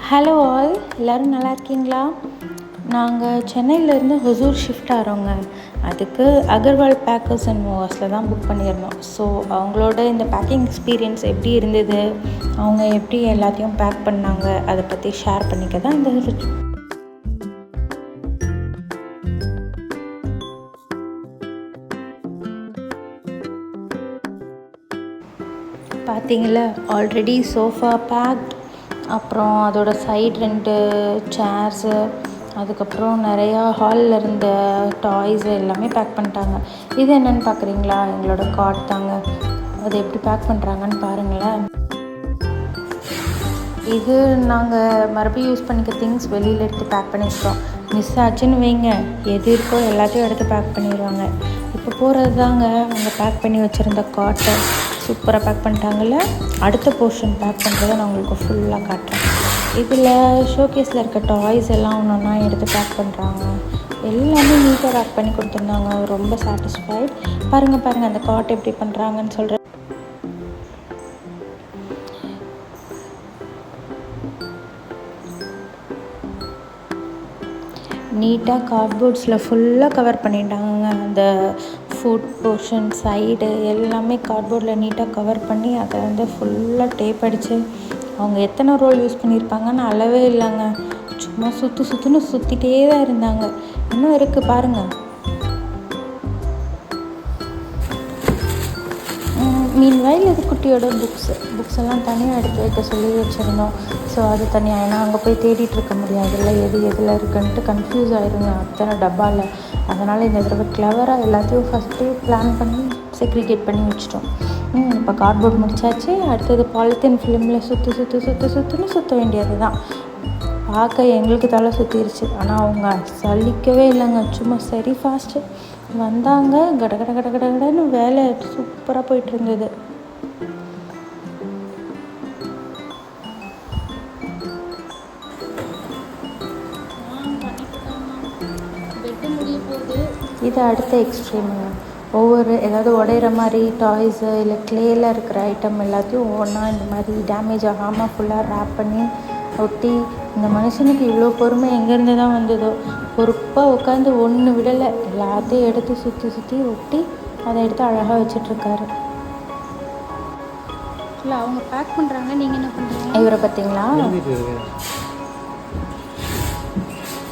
Hello all, எல்லோரும் நல்லா இருக்கீங்களா? நாங்கள் சென்னையிலேருந்து ஹொசூர் ஷிஃப்ட் ஆகிறோங்க. அதுக்கு அகர்வால் பேக்கர்ஸ் அண்ட் மூவர்ஸில் தான் புக் பண்ணியிருந்தோம். ஸோ அவங்களோட இந்த பேக்கிங் எக்ஸ்பீரியன்ஸ் எப்படி இருந்தது, அவங்க எப்படி எல்லாத்தையும் பேக் பண்ணாங்க, அதை பற்றி ஷேர் பண்ணிக்க தான் இந்த பார்த்தீங்களா. ஆல்ரெடி சோஃபா பேக்ட், அப்புறம் அதோட சைட் 2 சேர்ஸு, அதுக்கப்புறம் நிறையா ஹாலில் இருந்த டாய்ஸு எல்லாமே பேக் பண்ணிட்டாங்க. இது என்னென்னு பார்க்குறீங்களா? எங்களோட காட் தாங்க. அது எப்படி பேக் பண்ணுறாங்கன்னு பாருங்களேன். இது நாங்கள் மறுபடியும் யூஸ் பண்ணிக்க திங்ஸ் வெளியில் எடுத்து பேக் பண்ணியிருக்கோம். மிஸ் ஆச்சுன்னு வைங்க, எது இருக்கோ எல்லாத்தையும் எடுத்து பேக் பண்ணிடுவாங்க. இப்போ போகிறது தாங்க அவங்க பேக் பண்ணி வச்சுருந்த காட்டை சூப்பராக பேக் பண்ணிட்டாங்கல்ல. அடுத்த போர்ஷன் பேக் பண்ணுறதை நான் உங்களுக்கு ஃபுல்லாக காட்டுறேன். இதில் ஷோகேஸில் இருக்க டாய்ஸ் எல்லாம் ஒன்றா எடுத்து பேக் பண்ணுறாங்க. எல்லாமே நீட்டாக பேக் பண்ணி கொடுத்துருந்தாங்க. ரொம்ப சாட்டிஸ்ஃபைட். பாருங்கள் அந்த காட் எப்படி பண்ணுறாங்கன்னு சொல்கிறேன். நீட்டாக கார்ட்போர்ட்ஸில் ஃபுல்லாக கவர் பண்ணிட்டாங்க. அந்த ஃபுட் போர்ஷன் சைடு எல்லாமே கார்ட்போர்டில் நீட்டாக கவர் பண்ணி அதை வந்து ஃபுல்லாக டேப் அடித்து அவங்க எத்தனை ரோல் யூஸ் பண்ணியிருப்பாங்கன்னு அளவே இல்லைங்க. சும்மா சுற்றிட்டே தான் இருந்தாங்க. இன்னும் இருக்குது பாருங்கள். மீன்வைல் இது குட்டியோட புக்ஸ் எல்லாம் தனியாக எடுத்து வைக்க சொல்லி வச்சுருந்தோம். ஸோ அது தனியாக, ஏன்னா அங்கே போய் தேடிட்டு இருக்க முடியாதுல்ல, எதில் இருக்குன்ட்டு கன்ஃபியூஸ் ஆகிருங்க அத்தனை டப்பாவில். அதனால் இந்த தடவை கிளவராக எல்லாத்தையும் ஃபஸ்ட்டு பிளான் பண்ணி செக்ரிகேட் பண்ணி வச்சிட்டோம். இப்போ கார்ட்போர்ட் முடிச்சாச்சு. அடுத்தது பாலித்தீன் ஃபிலிமில் சுற்ற வேண்டியது தான். பார்க்க எங்களுக்கு தலை சுற்றிருச்சு, ஆனால் அவங்க சலிக்கவே இல்லைங்க. சும்மா சரி ஃபாஸ்ட்டு வந்தாங்க. கடன்னு வேலை சூப்பராக போயிட்டு இருந்தது. இது அடுத்த எக்ஸ்ட்ரீமுங்க. ஏதாவது உடையிற மாதிரி டாய்ஸு இல்லை க்ளேயில் இருக்கிற ஐட்டம் எல்லாத்தையும் ஒவ்வொன்றா இந்த மாதிரி டேமேஜ் ஆகாமல் ஃபுல்லாக ரேப் பண்ணி ஒட்டி, இந்த மனுஷனுக்கு இவ்வளோ பொறுமை எங்கேருந்து தான் வந்ததோ, பொறுப்பாக உட்காந்து ஒன்று விடலை, எல்லாத்தையும் எடுத்து சுற்றி ஒட்டி அதை எடுத்து அழகாக வச்சிட்ருக்காரு. இல்லை அவங்க பேக் பண்ணுறாங்க, நீங்கள் என்ன பண்ணுறீங்க? இவரை பார்த்தீங்களா?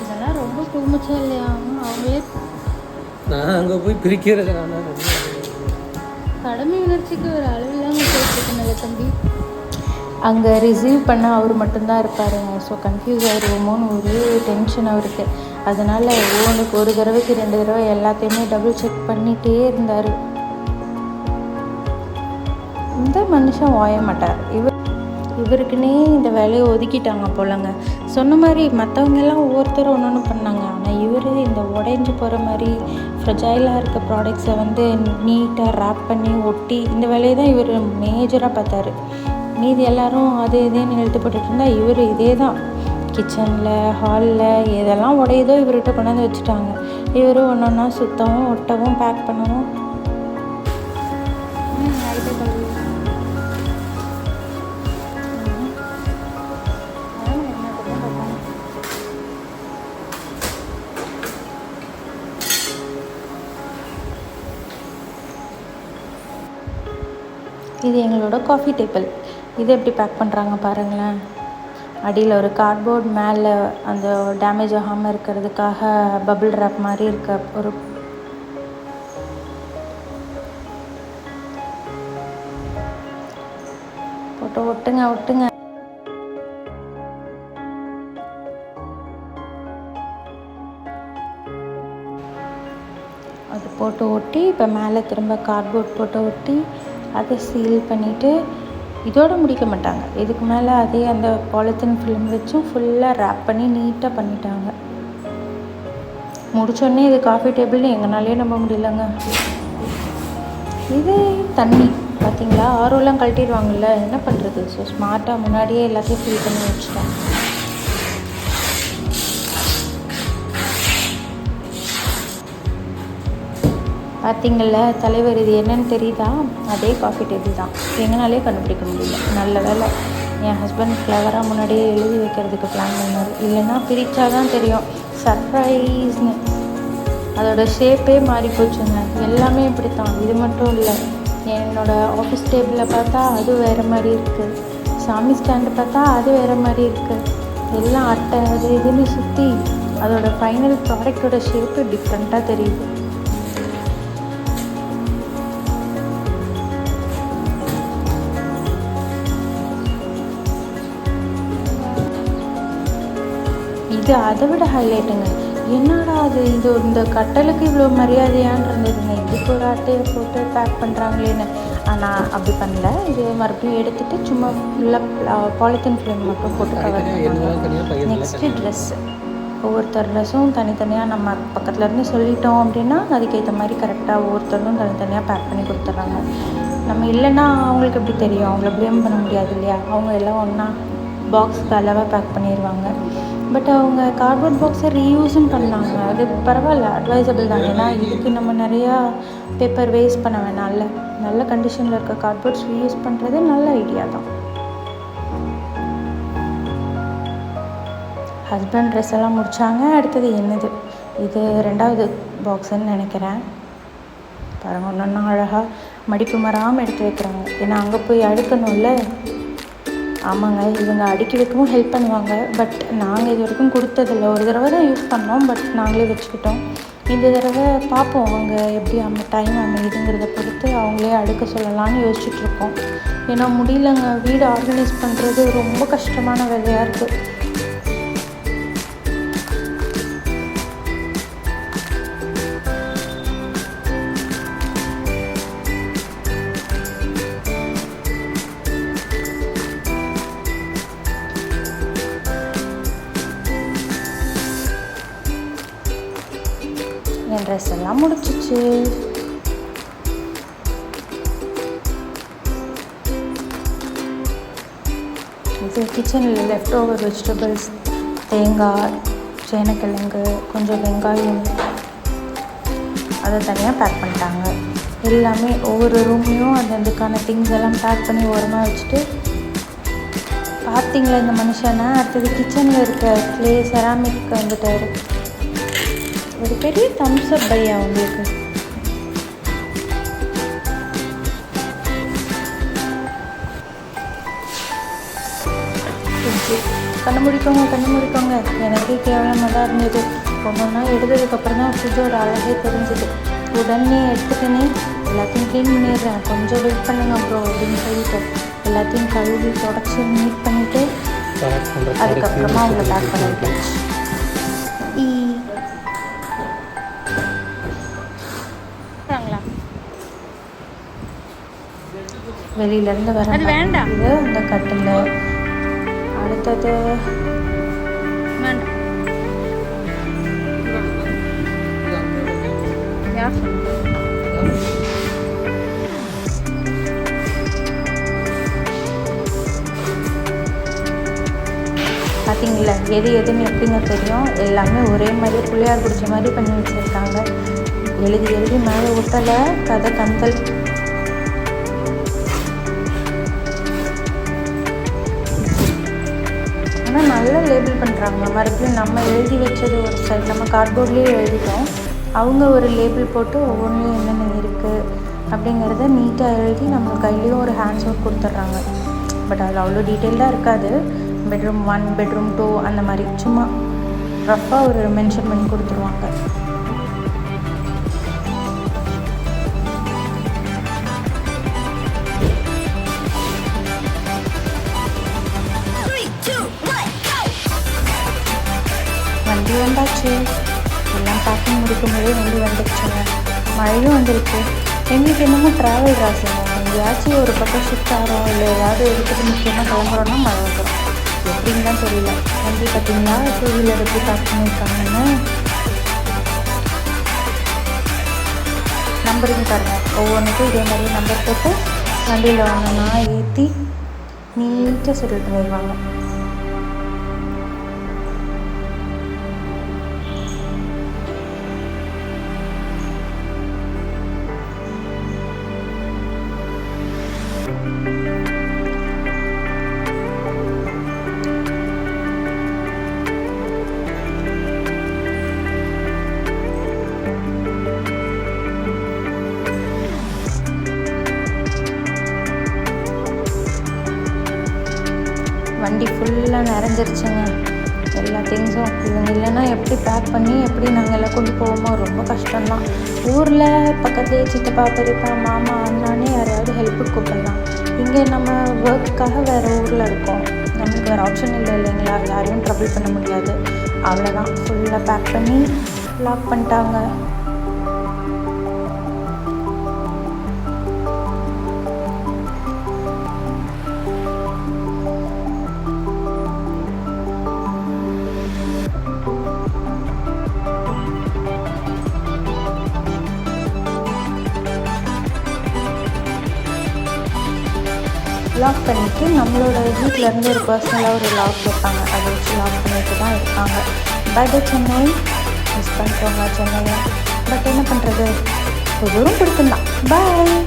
இதெல்லாம் ரொம்ப குடும்பச்சா இல்லையா? அவங்களே நான் அங்கே போய் பிரிக்கிறது கடமை உணர்ச்சிக்கு ஒரு அளவு இல்லாமல் போயிட்டுருக்குங்க தம்பி. அங்கே ரிசீவ் பண்ண அவர் மட்டும்தான் இருப்பாருங்க. ஸோ கன்ஃபியூஸ் ஆகிடுவோமோன்னு ஒரு டென்ஷன் அவருக்கு. அதனால் ஒவ்வொன்றுக்கு ஒரு தடவைக்கு 2 தடவை எல்லாத்தையுமே டபுள் செக் பண்ணிகிட்டே இருந்தார். இந்த மனுஷன் ஓய மாட்டார். இவருக்குன்னே இந்த வேலையை ஒதுக்கிட்டாங்க போலங்க. சொன்ன மாதிரி மற்றவங்க எல்லாம் ஒவ்வொருத்தரும் ஒன்று பண்ணாங்க. ஆனால் இவர் இந்த உடைஞ்சு போகிற மாதிரி ஃப்ரெஜைலாக இருக்க ப்ராடக்ட்ஸை வந்து நீட்டாக ரேப் பண்ணி ஒட்டி இந்த வேலையை தான் இவர் மேஜராக பார்த்தாரு. மீதி எல்லோரும் அது இதுன்னு எழுத்து போட்டுட்டு இருந்தால் இவர் இதே தான். கிச்சனில் ஹாலில் எதெல்லாம் உடையுதோ இவர்கிட்ட கொண்டாந்து வச்சுட்டாங்க. இவர் ஒன்றா சுத்தவும் ஒட்டவும் பேக் பண்ணவும். இது எங்களோட காஃபி டேபிள். இது எப்படி பேக் பண்ணுறாங்க பாருங்களேன். அடியில் ஒரு கார்ட்போர்ட், மேலே அந்த டேமேஜ் ஆகாமல் இருக்கிறதுக்காக பபிள் ரேப் மாதிரி இருக்க ஒரு போட்டு ஒட்டுங்க. அது போட்டு ஒட்டி இப்போ மேலே திரும்ப கார்ட்போர்ட் போட்டு ஒட்டி அதை சீல் பண்ணிவிட்டு இதோடு முடிக்க மாட்டாங்க. இதுக்கு மேலே அதே அந்த பாலித்தீன் ஃபிலிம் வச்சும் ஃபுல்லாக ரேப் பண்ணி நீட்டாக பண்ணிட்டாங்க. முடிச்சோடனே இது காஃபி டேபிள்னு எங்களாலே நம்ப முடியலங்க. இது தண்ணி பார்த்திங்களா, ஆரோலாம் கழட்டிடுவாங்கல்ல, என்ன பண்ணுறது? ஸோ ஸ்மார்ட்டாக முன்னாடியே எல்லாத்தையும் ஃபில் பண்ணி வச்சுட்டாங்க. பார்த்திங்கள தலைவர், இது என்னன்னு தெரியுதா? அதே காஃபி டேபிள் தான். எங்களாலே கண்டுபிடிக்க முடியல. நல்ல வேலை என் ஹஸ்பண்ட் ஃப்ளவராக முன்னாடியே எழுதி வைக்கிறதுக்கு பிளான் பண்ணார். இல்லைன்னா பிரித்தா தான் தெரியும் சர்ப்ரைஸ்னு. அதோட ஷேப்பே மாறி போச்சுங்க. எல்லாமே இப்படி தான். இது மட்டும் இல்லை, என்னோடய ஆஃபீஸ் டேபிளில் பார்த்தா அது வேறு மாதிரி இருக்குது, சாமி ஸ்டாண்டு பார்த்தா அது வேறு மாதிரி இருக்குது. எல்லாம் அட்டை அது இதுன்னு சுற்றி அதோடய ஃபைனல் ப்ராடக்டோட ஷேப்பு டிஃப்ரெண்ட்டாக தெரியுது. இது அதை விட ஹைலைட்டுங்க. என்னடா அது, இந்த கட்டலுக்கு இவ்வளோ மரியாதையான்னு இருந்ததுங்க. இதுக்கு ஒரு அட்டையை போட்டு பேக் பண்ணுறாங்களேன்னு. ஆனால் அப்படி பண்ணல. இது மறுபடியும் எடுத்துகிட்டு சும்மா ஃபுல்லாக பாலித்தீன் ஃபிலிம் மட்டும் போட்டு கவர் பண்ணுவாங்க. Next dress. ஒவ்வொருத்தர் ட்ரெஸ்ஸும் தனித்தனியாக நம்ம பக்கத்தில் இருந்து சொல்லிட்டோம் அப்படின்னா அதுக்கேற்ற மாதிரி கரெக்டாக ஒவ்வொருத்தரும் தனித்தனியாக பேக் பண்ணி கொடுத்துட்றாங்க. நம்ம இல்லைன்னா அவங்களுக்கு எப்படி தெரியும், அவங்கள ப்ளேம் பண்ண முடியாது இல்லையா. அவங்க எல்லாம் ஒன்றா பாக்ஸ்க்கு அளவாக பேக் பண்ணிடுவாங்க. பட் அவங்க கார்ட்போர்ட் பாக்ஸை ரீயூஸும் பண்ணாங்க. அது பரவாயில்ல, அட்வைசபிள் தான். ஏன்னா இதுக்கு நம்ம நிறையா பேப்பர் வேஸ்ட் பண்ண வேணாம்ல. நல்ல கண்டிஷனில் இருக்க கார்ட்போர்ட்ஸ் ரீயூஸ் பண்ணுறது நல்ல ஐடியா தான். ஹஸ்பண்ட் ட்ரெஸ் எல்லாம் முடித்தாங்க. அடுத்தது என்னது, இது 2வது பாக்ஸுன்னு நினைக்கிறேன். பாருங்கள், ஒன்றொன்னா அழகாக மடிப்பு மறாமல் எடுத்து வைக்கிறாங்க. ஏன்னா அங்கே போய் அடுக்கணும்ல. ஆமாங்க, இவங்க அடுக்கி வைக்கவும் ஹெல்ப் பண்ணுவாங்க. பட் நாங்கள் இது வரைக்கும் கொடுத்ததில்ல. ஒரு தடவை தான் யூஸ் பண்ணோம், பட் நாங்களே வச்சுக்கிட்டோம். இந்த தடவை பார்ப்போம் அவங்க எப்படி டைம் அமையுதுங்கிறத பொறுத்து அவங்களே அடுக்க சொல்லலான்னு யோசிச்சுட்ருக்கோம். ஏன்னா முடியலங்க, வீடு ஆர்கனைஸ் பண்ணுறது ரொம்ப கஷ்டமான வேலையாக இருக்குது. என் ட்ரெஸ் எல்லாம் முடிச்சிச்சு. இது கிச்சனில் லெஃப்ட் ஓவர் வெஜிடபிள்ஸ், தேங்காய், சேனக்கிழங்கு, கொஞ்சம் வெங்காயம், அதை தனியாக பேக் பண்ணிட்டாங்க. எல்லாமே ஒவ்வொரு ரூம்லேயும் அதுக்கான திங்ஸ் எல்லாம் பேக் பண்ணி ஓரமாக வச்சுட்டு, பார்த்தீங்களா இந்த மனுஷனை. அடுத்தது கிச்சனில் இருக்க க்ளே செராமிக் வந்துட்டார். ஒரு பெரிய தம்ஸ் அப் பையா உங்களுக்கு. கண்ணு முடிக்கோங்க. எனக்கே கேவலமாக தான் இருந்தது. ஒன்றா எடுத்ததுக்கப்புறம் தான் ஃப்ரிட்ஜோட அழகே தெரிஞ்சுது. உடனே எடுத்துட்டேனே, எல்லாத்தையும் க்ளீன் பண்ணிடுறேன், கொஞ்சம் வெயிட் பண்ணுங்க ப்ரோ அப்படின்னு சொல்லிட்டு எல்லாத்தையும் கழுவி தொடச்சி நீட் பண்ணிவிட்டு அதுக்கப்புறமா அவங்கள பேக் பண்ணிவிட்டேன். வெளியிலேருந்து வர வேண்டாம். இது இந்த கட்டில். அடுத்தது பார்த்தீங்களா, எதுன்னு எப்படிங்க தெரியும். எல்லாமே ஒரே மாதிரி பிள்ளையார் பிடிச்ச மாதிரி பண்ணி வச்சுருக்காங்க. எழுதி மேலே ஒட்டலை, கதை கந்தல். ஆனால் நல்லா லேபிள் பண்ணுறாங்க. மறுபடியும் நம்ம எழுதி வச்சது ஒரு சைடு, நம்ம கார்ட்போர்ட்லேயே எழுதிட்டோம். அவங்க ஒரு லேபிள் போட்டு ஒவ்வொன்றும் என்னென்ன இருக்குது அப்படிங்கிறத நீட்டாக எழுதி நம்ம கையிலையும் ஒரு ஹேண்ட்ஸ் ஒர்க் கொடுத்துட்றாங்க. பட் அதில் அவ்வளோ டீட்டெயில்டாக இருக்காது. பெட்ரூம் 1, பெட்ரூம் 2 அந்த மாதிரி சும்மா ரஃப்பாக ஒரு மென்ஷன் பண்ணி கொடுத்துருவாங்க. வண்டி வந்தாச்சு. எல்லாம் பேக்கிங் முடிக்கும்போதே வண்டி வந்துடுச்சுங்க. மழையும் வந்துருக்கு. எங்களுக்கு என்னமோ ட்ராவல் ராசிங்க. எங்கேயாச்சும் ஒரு பக்கம் ஷிஃப்ட் ஆகிறோம், இல்லை ஏதாவது எடுத்துகிட்டு முக்கியமாக கிளம்புறோன்னா மழை வந்துடும். எப்படின்னு தான் தெரியல. வண்டி பார்த்தீங்களா, 2 வீலர் எப்படி பேக் பண்ணியிருக்காங்கன்னு. நம்பரிங் பாருங்கள், ஒவ்வொன்றுக்கும் இதே மாதிரி நம்பர் போட்டு வண்டியில் வாங்கினா ஏற்றி நீட்டாக செட்டில் பண்ணிடுவாங்க. வண்டி ஃபுல்லாக நிறைஞ்சிருச்சுங்க. எல்லா திங்ஸும் இவங்க இல்லைன்னா எப்படி பேக் பண்ணி எப்படி நாங்கள் எல்லாம் கொண்டு போவோமோ, ரொம்ப கஷ்டம்தான். ஊரில் பக்கத்துலேயே சித்தப்பா, பெரியப்பா, மாமா, அண்ணானே யாரையாவது ஹெல்ப்புக்கு கூப்பிடலாம். இங்கே நம்ம ஒர்க்குக்காக வேறு ஊரில் இருக்கோம், நம்மளுக்கு வேறு ஆப்ஷன் இல்லை இல்லைங்களா, யாரையும் ட்ரபிள் பண்ண முடியாது. அவ்வளோதான், ஃபுல்லாக பேக் பண்ணி லாக் பண்ணிட்டாங்க. லாக் பண்ணிவிட்டு நம்மளோட வீட்டிலேருந்து ஒரு பர்சனலாக ஒரு லாக் வைப்பாங்க, அதை வச்சு லாக் பண்ணிட்டு தான் இருக்காங்க. பை சென்னை, மிஸ் பண்ணிட்டோங்க சென்னையை. பட் என்ன பண்ணுறது, ஒரு தூரம் பிடிக்குந்தான். பாய்.